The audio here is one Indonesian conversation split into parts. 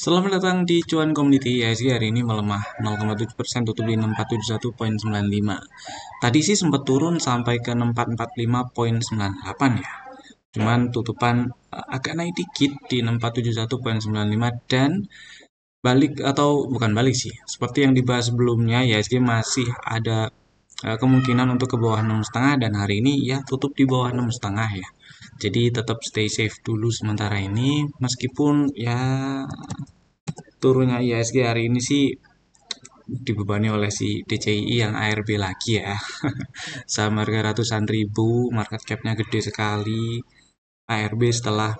Selamat datang di Cuan Community. IHSG hari ini melemah 0,7%, tutup di 6471,95. Tadi sih sempat turun sampai ke 6445,98 ya. Cuman tutupan agak naik dikit di 6471,95 dan balik atau bukan balik sih. Seperti yang dibahas sebelumnya, IHSG masih ada kemungkinan untuk ke bawah 6,5 dan hari ini ya tutup di bawah 6,5 ya. Jadi tetap stay safe dulu sementara ini meskipun ya turunnya IHSG hari ini sih dibebani oleh si DCII yang ARB lagi ya. Sama harga ratusan ribu, market capnya gede sekali. ARB setelah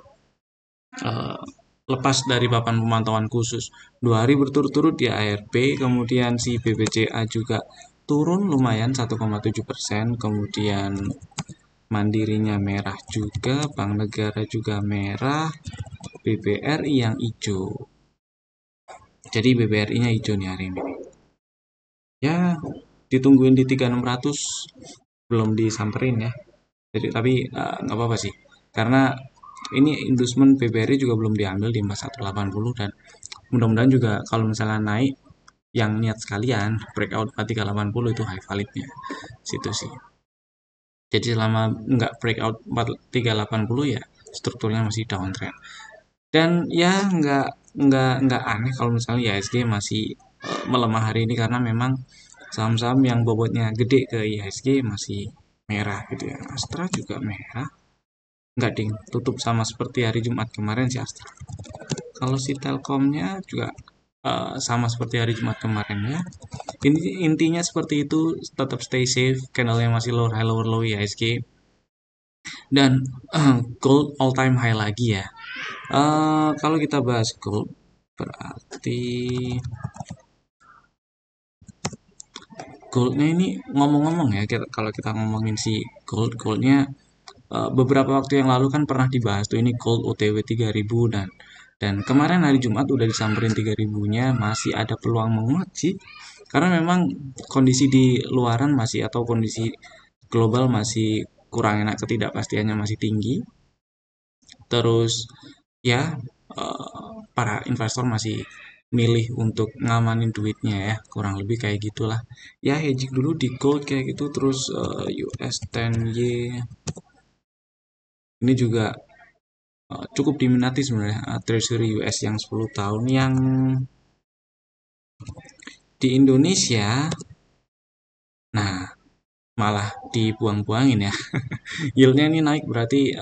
uh, lepas dari papan pemantauan khusus 2 hari berturut-turut di ARB, kemudian si BBCA juga turun lumayan 1,7%, kemudian Mandirinya merah juga, Bank Negara juga merah, BBRI yang hijau. Jadi BBRI-nya hijau nih hari ini. Ya, ditungguin di 3600 belum disamperin ya. Jadi tapi nggak apa-apa sih. Karena ini inducement BBRI juga belum diambil di 4180 dan mudah-mudahan juga kalau misalnya naik yang niat sekalian breakout 4380 itu high validnya situ sih. Jadi selama nggak breakout 4380 ya strukturnya masih downtrend. Dan ya nggak aneh kalau misalnya IHSG masih melemah hari ini karena memang saham-saham yang bobotnya gede ke IHSG masih merah gitu ya. Astra juga merah. Nggak ding, tutup sama seperti hari Jumat kemarin si Astra. Kalau si Telkomnya juga sama seperti hari Jumat kemarin ya. Intinya seperti itu, tetap stay safe, candlenya masih lower high lower low IHSG. Dan gold all time high lagi ya. Kalau kita bahas gold, berarti goldnya ini ngomong-ngomong ya, kalau kita ngomongin si goldnya beberapa waktu yang lalu kan pernah dibahas tuh ini gold OTW 3000 dan kemarin hari Jumat udah disamperin 3000-nya masih ada peluang menguat sih. Karena memang kondisi di luaran masih atau kondisi global masih kurang enak, ketidakpastiannya masih tinggi. Terus ya para investor masih milih untuk ngamanin duitnya ya, kurang lebih kayak gitulah. Ya hedging dulu di gold kayak gitu, terus US 10Y ini juga cukup diminati sebenarnya, Treasury US yang 10 tahun yang di Indonesia. Nah, malah dibuang-buangin ya. Yieldnya ini naik berarti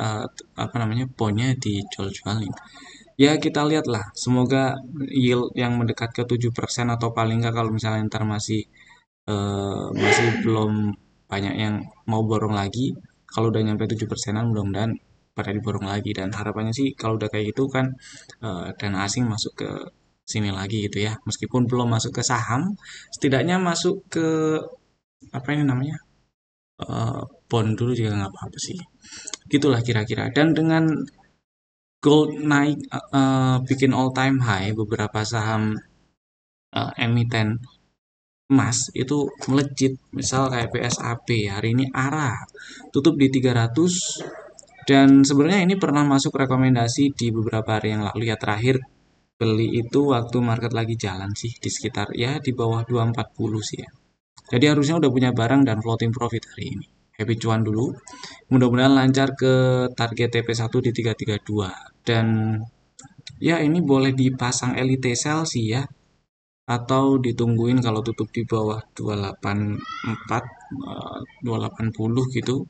apa namanya poinnya dijual-jualin. Ya kita lihatlah, semoga yield yang mendekat ke 7% atau paling nggak kalau misalnya ntar masih belum banyak yang mau borong lagi. Kalau udah nyampe 7%-an mudah-mudahan pada diborong lagi dan harapannya sih kalau udah kayak gitu kan dana asing masuk ke sini lagi gitu ya. Meskipun belum masuk ke saham, setidaknya masuk ke apa ini namanya? Bond dulu juga nggak apa-apa sih. Gitulah kira-kira. Dan dengan gold naik bikin all time high, beberapa saham emiten emas itu melejit, misal kayak PSAP hari ini ARA tutup di 300 dan sebenarnya ini pernah masuk rekomendasi di beberapa hari yang lalu ya. Terakhir beli itu waktu market lagi jalan sih di sekitar ya di bawah 240 sih ya. Jadi harusnya udah punya barang dan floating profit hari ini. Happy cuan dulu. Mudah-mudahan lancar ke target TP1 di 332 dan ya ini boleh dipasang elite sell sih ya, atau ditungguin kalau tutup di bawah 284 280 gitu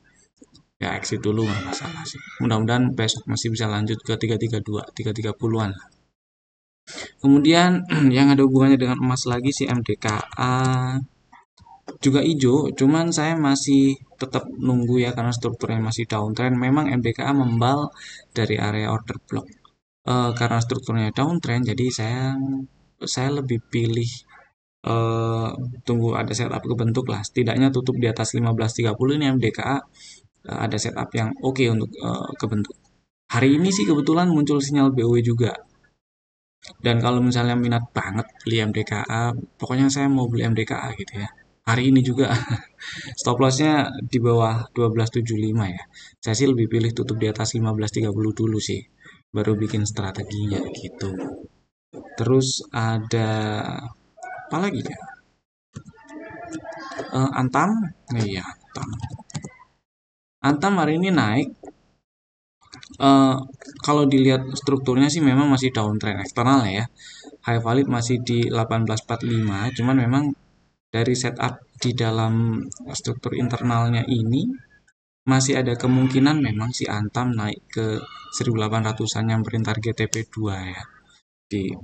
ya exit dulu nggak masalah sih. Mudah-mudahan besok masih bisa lanjut ke 332 330-an. Kemudian yang ada hubungannya dengan emas lagi si MDKA juga hijau, cuman saya masih tetap nunggu ya karena strukturnya masih downtrend. Memang MDKA membal dari area order block. Karena strukturnya downtrend, jadi saya lebih pilih eh, tunggu ada setup kebentuk lah. Setidaknya tutup di atas 15.30 ini MDKA ada setup yang oke untuk kebentuk. Hari ini sih kebetulan muncul sinyal BOW juga. Dan kalau misalnya minat banget beli MDKA, pokoknya saya mau beli MDKA gitu ya. Hari ini juga stop lossnya di bawah 1275 ya. Saya sih lebih pilih tutup di atas 15.30 dulu sih. Baru bikin strateginya gitu. Terus ada apa lagi ya? Antam, iya Antam. Antam hari ini naik. Eh, Kalau dilihat strukturnya sih memang masih downtrend eksternal ya. High valid masih di 1845, cuman memang dari setup di dalam struktur internalnya ini masih ada kemungkinan memang si Antam naik ke 1800-an nyamperin target TP2 ya. Di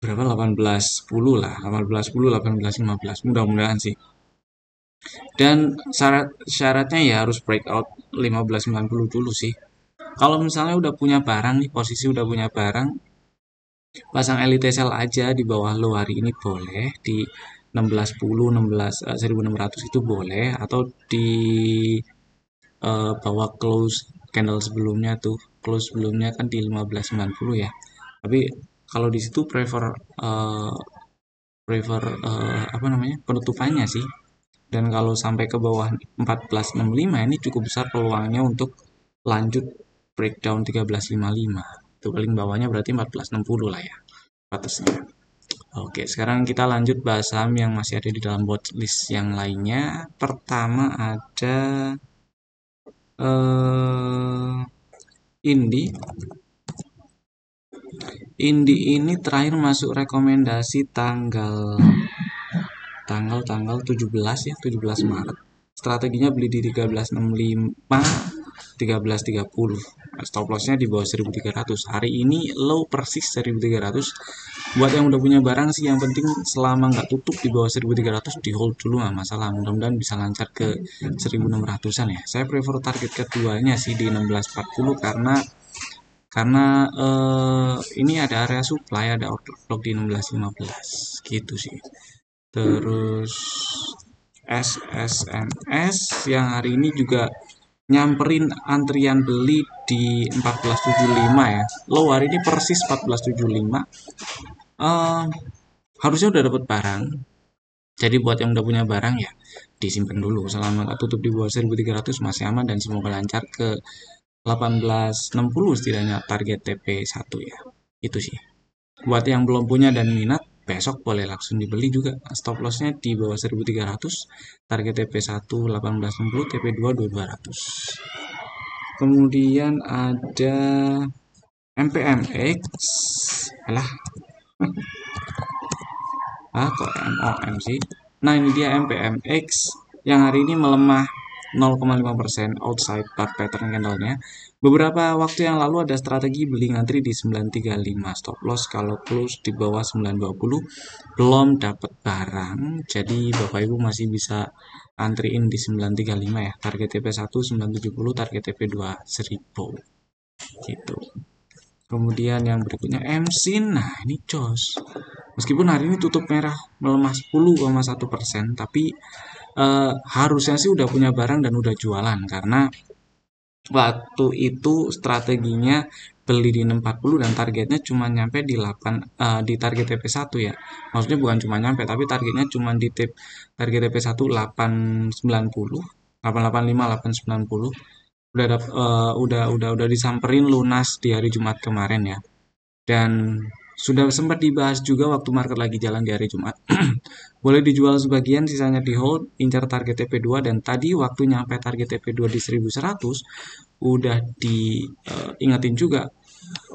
berapa 1810 lah, 1810 1815 mudah-mudahan sih. Dan syaratnya ya harus breakout 1590 dulu sih. Kalau misalnya udah punya barang nih, posisi udah punya barang, pasang elite sell aja di bawah low hari ini boleh di 1610, 16 1600 itu boleh, atau di bawah close candle sebelumnya tuh, close sebelumnya kan di 1590 ya. Tapi kalau di situ prefer eh, prefer apa namanya, penutupannya sih. Dan kalau sampai ke bawah 1465 ini cukup besar peluangnya untuk lanjut breakdown 1355. Itu paling bawahnya berarti 1460 lah ya batasnya. Oke, sekarang kita lanjut bahas saham yang masih ada di dalam watchlist yang lainnya. Pertama ada eh Indi. Indi ini terakhir masuk rekomendasi tanggal tanggal 17 ya, 17 Maret. Strateginya beli di 1365, 1330. Stop lossnya di bawah 1300. Hari ini low persis 1300. Buat yang udah punya barang sih yang penting selama nggak tutup di bawah 1300 di hold dulu nggak masalah. Mudah-mudahan bisa lancar ke 1600-an ya. Saya prefer target keduanya sih di 1640 karena ini ada area supply, ada order block di 1615 gitu sih. Terus SSMS yang hari ini juga nyamperin antrian beli di 1475 ya. Low hari ini persis 1475. Uh, Harusnya udah dapat barang. Jadi buat yang udah punya barang ya disimpan dulu selama nggak tutup di bawah 1300 masih aman dan semoga lancar ke 1860 setidaknya target TP1 ya. Itu sih. Buat yang belum punya dan minat, besok boleh langsung dibeli juga. Stop lossnya di bawah 1300, target TP1 1860, TP2 2200. Kemudian ada MPMX. Alah, kok MOM sih? Nah, ini dia MPMX yang hari ini melemah 0,5% outside dark pattern candle-nya. Beberapa waktu yang lalu ada strategi beli ngantri di 935, stop loss kalau close di bawah 920 belum dapat barang. Jadi Bapak Ibu masih bisa antriin di 935 ya. Target TP1 970, target TP2 1000. Gitu. Kemudian yang berikutnya MSIN. Nah, ini jos. Meskipun hari ini tutup merah melemah 10,1%, tapi harusnya sih udah punya barang dan udah jualan karena waktu itu strateginya beli di 640 dan targetnya cuma nyampe di 8 di target TP1 ya. Maksudnya bukan cuma nyampe tapi targetnya cuma di target TP1 890, 885, 890. Udah disamperin lunas di hari Jumat kemarin ya. Dan sudah sempat dibahas juga waktu market lagi jalan di hari Jumat. Boleh dijual sebagian, sisanya di hold, incar target TP2 dan tadi waktu nyampe target TP2 di 1100 udah diingetin juga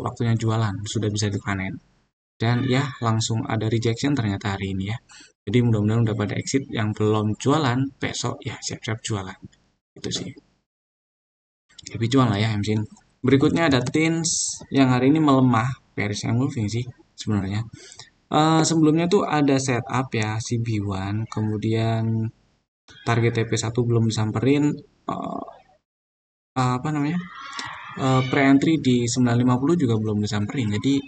waktunya jualan, sudah bisa dipanen. Dan ya langsung ada rejection ternyata hari ini ya. Jadi mudah-mudahan udah pada exit, yang belum jualan besok ya siap-siap jualan. Itu sih. Lebih cuan lah ya MSIN. Berikutnya ada TINS yang hari ini melemah, bearish engulfing sih sebenarnya. Sebelumnya tuh ada setup ya si B1, kemudian target TP1 belum disamperin, uh, apa namanya, pre-entry di 950 juga belum disamperin, jadi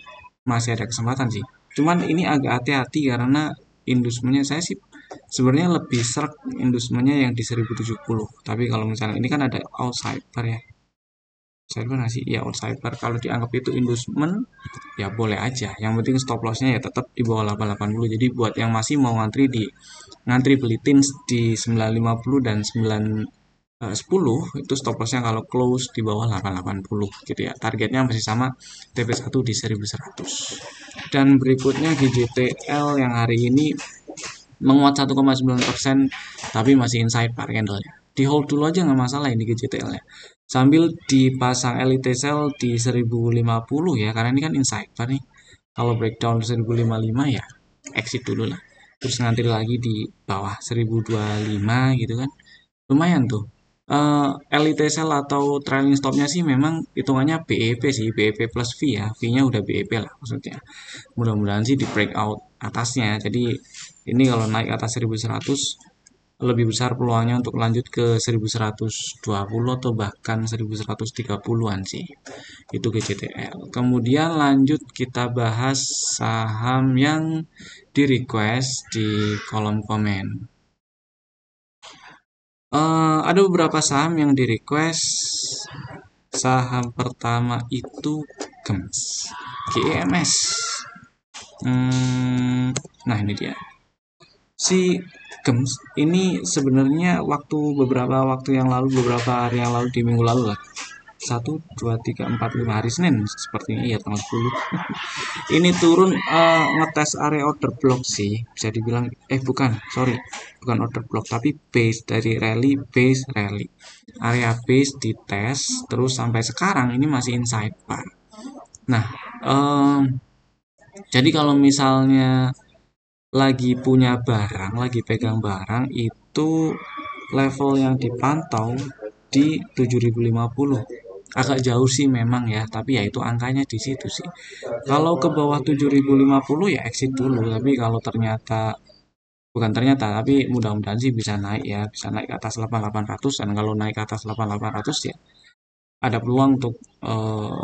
masih ada kesempatan sih. Cuman ini agak hati-hati karena indusemennya saya sih sebenarnya lebih serak indusemennya yang di 1070. Tapi kalau misalnya ini kan ada outsider ya, outsider nggak sih? Ya outsider. Kalau dianggap itu inducement ya boleh aja. Yang penting stop lossnya ya tetap di bawah 880. Jadi buat yang masih mau ngantri beli tins di 950 dan 9 10 itu stop lossnya kalau close di bawah 880 gitu ya. Targetnya masih sama, TP1 di 1100. Dan berikutnya GJTL yang hari ini menguat 1,9%, tapi masih inside par candle-nya. Di hold dulu aja nggak masalah ini GJTL-nya. Sambil dipasang elite sell di 1050 ya, karena ini kan inside par nih. Kalau breakdown 1055 ya exit dulu lah. Terus nanti lagi di bawah 1025 gitu kan. Lumayan tuh. Elite sell atau trailing stopnya sih memang hitungannya BEP sih, BEP plus V ya. V-nya udah BEP lah maksudnya. Mudah-mudahan sih di breakout atasnya. Jadi ini kalau naik atas 1100 lebih besar peluangnya untuk lanjut ke 1120 atau bahkan 1130-an sih. Itu GCTL. Kemudian lanjut kita bahas saham yang di request di kolom komen. Ada beberapa saham yang di request. Saham pertama itu GEMS, GEMS. Nah ini dia. Si GEMS ini sebenarnya beberapa waktu yang lalu, beberapa hari yang lalu, di minggu lalu lah. 1, 2, 3, 4, 5 hari Senin sepertinya ya, tanggal 10. Ini turun, ngetes area order block sih, bisa dibilang, bukan, sorry, bukan order block tapi base dari rally area base dites terus sampai sekarang ini masih inside par. Nah, jadi kalau misalnya lagi punya barang, lagi pegang barang, itu level yang dipantau di 7050. Agak jauh sih memang ya, tapi ya itu angkanya di situ sih. Kalau ke bawah 7050 ya exit dulu, tapi kalau ternyata, bukan ternyata, tapi mudah-mudahan sih bisa naik ya, bisa naik ke atas 8800, dan kalau naik ke atas 8800 ya ada peluang untuk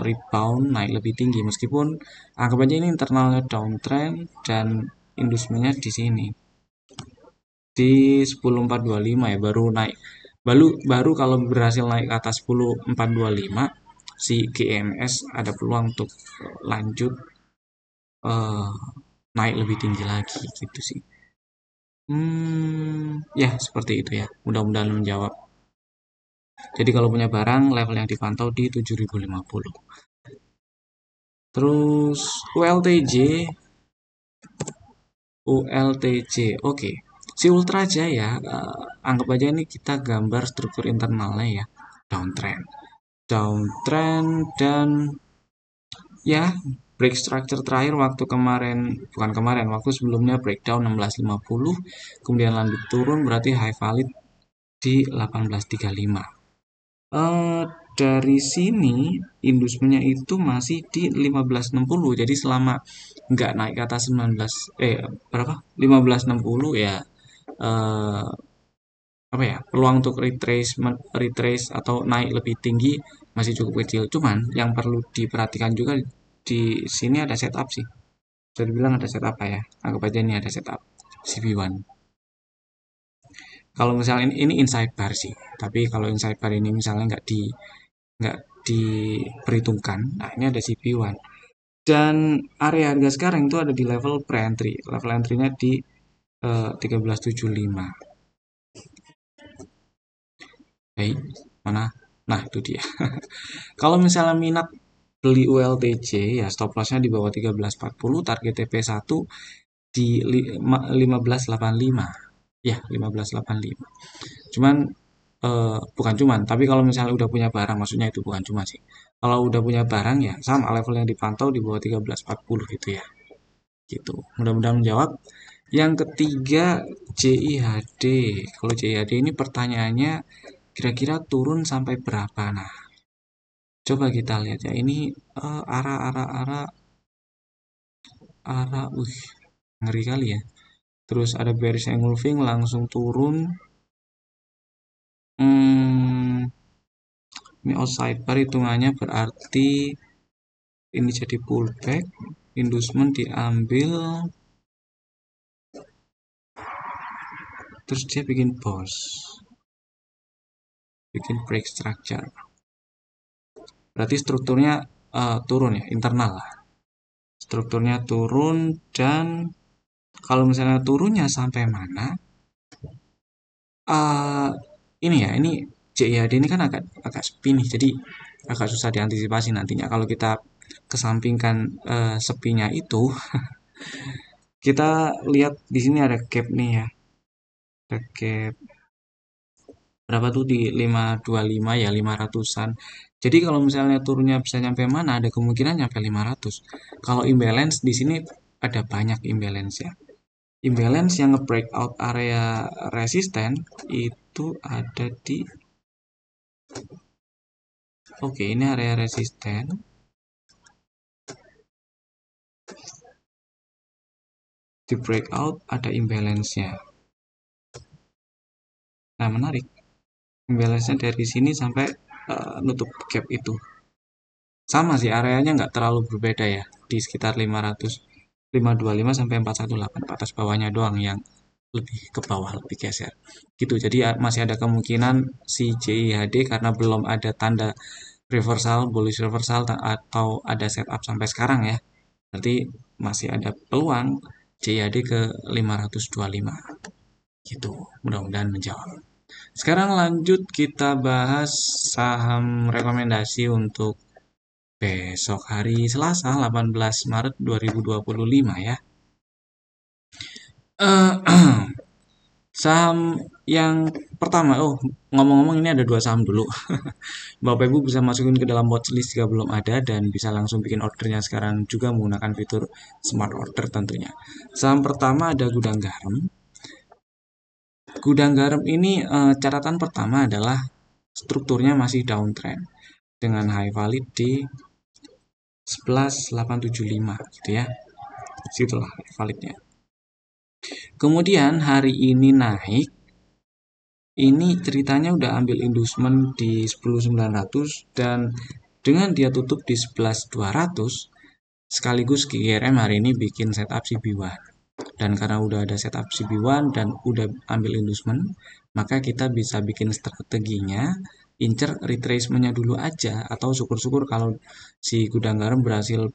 rebound naik lebih tinggi, meskipun anggap aja ini internalnya downtrend dan industrinya di sini di 10425 ya, baru naik, baru kalau berhasil naik ke atas 10425 si GMS ada peluang untuk lanjut eh, naik lebih tinggi lagi gitu sih. Ya seperti itu ya, mudah-mudahan menjawab. Jadi kalau punya barang, level yang dipantau di 7050. Terus ULTJ, oke. Si Ultra Jaya, anggap aja ini kita gambar struktur internalnya ya, downtrend, dan ya break structure terakhir waktu kemarin, bukan kemarin, waktu sebelumnya breakdown 1650, kemudian lanjut turun, berarti high valid di 1835. eh dari sini industrinya itu masih di 1560, jadi selama nggak naik ke atas 19, berapa, 1560 ya, eh, apa ya, peluang untuk retrace atau naik lebih tinggi masih cukup kecil. Cuman yang perlu diperhatikan juga di sini ada setup sih, bisa dibilang ada setup ya, anggap aja ini ada setup CB1. Kalau misalnya ini inside bar sih, tapi kalau inside bar ini misalnya nggak diperhitungkan, nah ini ada CP1, dan area harga sekarang itu ada di level pre-entry, level entry-nya di 1375. Baik, mana, nah itu dia. Kalau misalnya minat beli ULTJ ya stop lossnya di bawah 1340, target TP1 di 1585 ya, 1585. Cuman bukan cuman, tapi kalau misalnya udah punya barang, maksudnya itu bukan cuma sih. Kalau udah punya barang ya sama level yang dipantau di bawah 1340 gitu ya. Gitu. Mudah-mudahan menjawab. Yang ketiga CIHD. Kalau CIHD ini pertanyaannya kira-kira turun sampai berapa? Nah, coba kita lihat ya. Ini arah, ngeri kali ya. Terus ada bearish engulfing langsung turun. Hmm, ini outside bar hitungannya berarti ini jadi pullback, inducement diambil, terus dia bikin bounce, bikin break structure. Berarti strukturnya turun ya, internal lah. Strukturnya turun, dan kalau misalnya turunnya sampai mana? Uh, ini ya, ini CIHD ini kan agak sepi nih, jadi agak susah diantisipasi nantinya. Kalau kita kesampingkan sepinya itu, kita lihat di sini ada gap nih ya, ada gap berapa tuh di 525 ya, 500-an. Jadi kalau misalnya turunnya bisa nyampe mana, ada kemungkinan nyampe 500. Kalau imbalance di sini ada banyak imbalance ya. Imbalance yang nge-breakout area resisten itu ada di, oke, ini area resisten. Di breakout ada imbalance-nya. Nah, menarik. Imbalance-nya dari sini sampai nutup gap itu. Sama sih, areanya nggak terlalu berbeda ya. Di sekitar 500, 525 sampai 418. Atas bawahnya doang yang lebih ke bawah, lebih geser. Gitu, jadi masih ada kemungkinan si CIHD karena belum ada tanda reversal, bullish reversal, atau ada setup sampai sekarang ya. Berarti masih ada peluang CIHD ke 525. Gitu, mudah-mudahan menjawab. Sekarang lanjut kita bahas saham rekomendasi untuk besok hari Selasa 18 Maret 2025 ya. Saham yang pertama, ngomong-ngomong ini ada dua saham dulu. Bapak Ibu bisa masukin ke dalam watchlist jika belum ada dan bisa langsung bikin ordernya sekarang juga menggunakan fitur smart order tentunya. Saham pertama ada Gudang Garam. Gudang Garam ini catatan pertama adalah strukturnya masih downtrend dengan high valid di 11.875 gitu ya. Situlah high validnya. Kemudian hari ini naik. Ini ceritanya udah ambil inducement di 10.900 dan dengan dia tutup di 11.200 sekaligus GRM hari ini bikin setup CB1. Dan karena udah ada setup CB1 dan udah ambil inducement, maka kita bisa bikin strateginya incer retracementnya dulu aja atau syukur-syukur kalau si Gudang Garam berhasil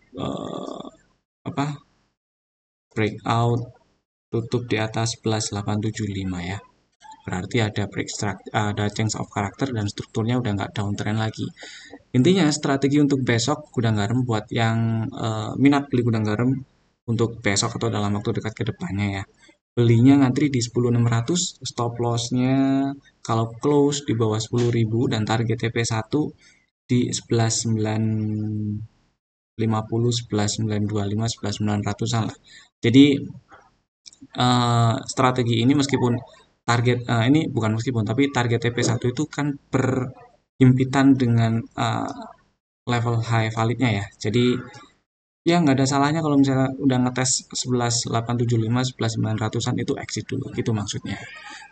apa breakout tutup di atas 11.875 ya. Berarti ada ada change of character dan strukturnya udah nggak downtrend lagi. Intinya strategi untuk besok Gudang Garam buat yang minat beli Gudang Garam untuk besok atau dalam waktu dekat ke depannya ya. Belinya ngantri di 10.600, stop lossnya kalau close di bawah 10.000 dan target TP1 di 11.950, 11.925, 11.900-an lah. Jadi strategi ini meskipun target ini bukan meskipun tapi target TP1 itu kan berhimpitan dengan level high validnya ya. Jadi ya nggak ada salahnya kalau misalnya udah ngetes 11.875, 11.900-an itu exit dulu gitu maksudnya.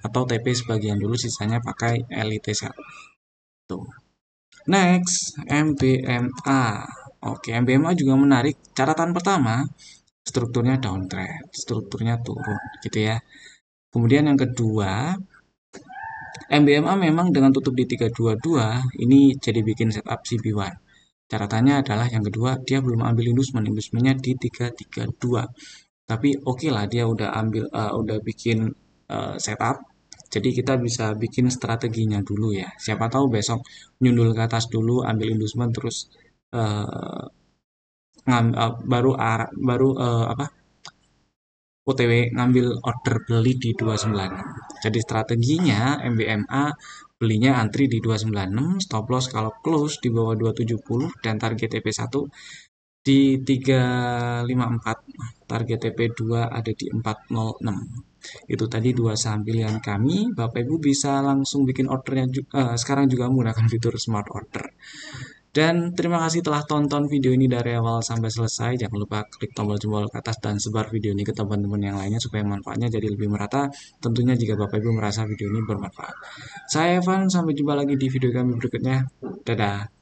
Atau TP sebagian dulu sisanya pakai elite sell. Tuh. Next, MBMA. Oke, MBMA juga menarik. Catatan pertama, strukturnya downtrend, strukturnya turun gitu ya. Kemudian yang kedua, MBMA memang dengan tutup di 322 ini jadi bikin setup CB1. Catatannya adalah yang kedua dia belum ambil inducement-nya di 332. Tapi oke lah dia udah ambil udah bikin setup. Jadi kita bisa bikin strateginya dulu ya. Siapa tahu besok nyundul ke atas dulu ambil inducement terus uh, baru apa OTW ngambil order beli di 296. Jadi strateginya MBMA belinya antri di 296, stop loss kalau close di bawah 270 dan target TP1 di 354. Target TP2 ada di 406. Itu tadi dua saham pilihan kami. Bapak Ibu bisa langsung bikin ordernya sekarang juga menggunakan fitur smart order. Dan terima kasih telah tonton video ini dari awal sampai selesai. Jangan lupa klik tombol jempol ke atas dan sebar video ini ke teman-teman yang lainnya supaya manfaatnya jadi lebih merata. Tentunya jika Bapak Ibu merasa video ini bermanfaat. Saya Evan, sampai jumpa lagi di video kami berikutnya. Dadah.